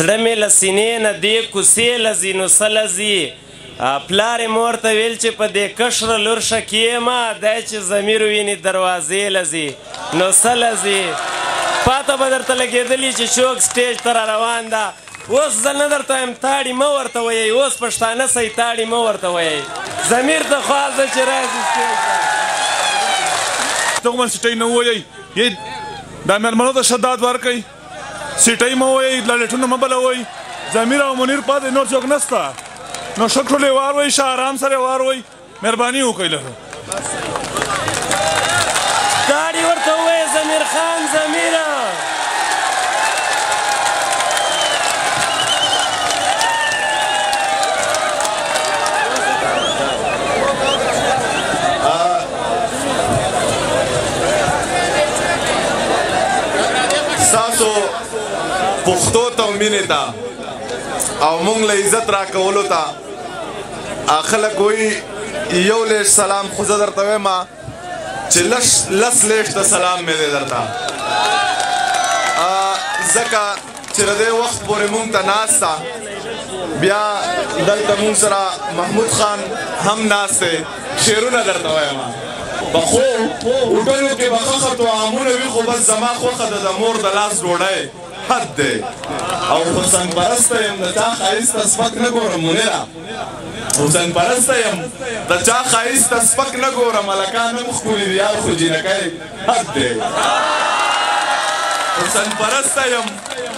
زړه مې له سینې نه دې کوڅې لځي نو څه لځي پلار یې مور ته ویل چې په دې کشره لور ښه کښېمه دی چې ضمیر ویني دروازې لځي نو څه لځي پاته به درته لګېدلي چې چوک سټیج ته را روان ده اوس زه نه درته وایم تاړي مه ورته ویئ اوس پښتانه صحیح تاړي مه ورته ویئ ضمیر ته خوا ده چې راشي سټیج ته کومه سټۍ نه ووایئ دا مېلمنو ته شداد ورکئ سیټۍ مه وایئ لالټونه مه بلوئ ضمیر او منیر پاتې نور څوک نسته نو ښه ټولې وار وایئ ښه ارام سره وار وایئ مهرباني وکئ لږه تاړي ورته ووایئ ضمیر خان ضمیره ستاسو پښتو ته مینې ته او مونږ له عزت راکولو ته خلک وایي یو لیش سلام خو زه درته وایم چې لس لیش ته سلام مې دی درته ځکه چې د دې وخت پورې مونږ ته ناسته بیا دلته مونږ سره محمود خان هم ناست دی شعرونه درته وایم پخو هوټلو کې به ښه طعامونه وي خو بس زما خوښه ده د مور د لاس ډوډۍ حد دی او حسن پرسته یم د چا ښایسته سپک نه ګورم منیره حسن پرسته یم د چا ښایسته سپک نه ګورم هلکان هم ښکلي دي یار خو جینکۍ حد دی حسن پرسته یم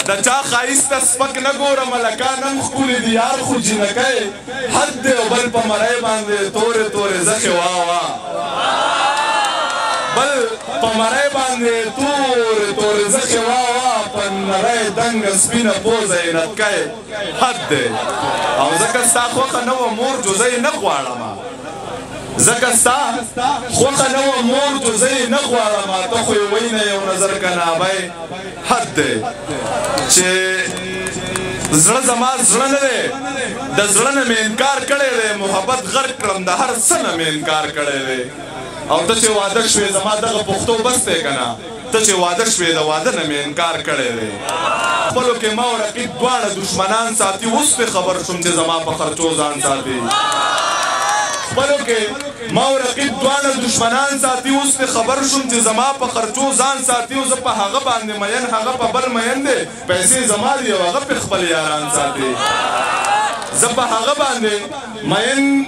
د چا ښایسته سپک نه ګورم هلکان هم ښکلي دي یار خو جینکۍ حد دی او بل په مرۍ باندې تورې تورې زخې واه بل په مرۍ باندې تورې تورې زخې واه په نری دنګه سپینه پوزه یې نتکی حد دی او ځکه ستا خوښه نه وه مور جو زه یې نه غواړم ځکه ستا خوښه نه وه مور جو زه یې نه غواړم ته خو یې وایي نه یو نظر کنابی حد دی چې زړه زما زړه نه دی د زړه نه مې انکار کړی دی محبت غرق کړم د هر څه نه مې انکار کړی دی او ته چې واده شوې زما دغه پښتو بس دی که نه ته چې واده شوې د واده نه مې انکار کړی دی خپلو کې ما او رقیب دواړه دشمنان ساتي اوس پې خبر شوم چې زما په خرچو ځان ساتي خپلو کې ما او رقیب دواړه دشمنان ساتي اوس پې خبر شوم چې زما په خرچو ځان ساتي او زه په هغه باندې مین هغه په بل مین دی پیسې زما دي او هغه پې خپل یاران ساتي زه په هغه باندې مین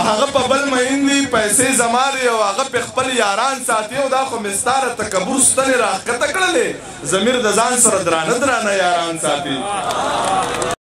هغه په بل مین دي پیسې زما دي او هغه پې خپل یاران ساتي او دا خو مې ستا د تکبر ستنې راښکته کړلې ضمیر د ځان سره درانه درانه یاران ساتي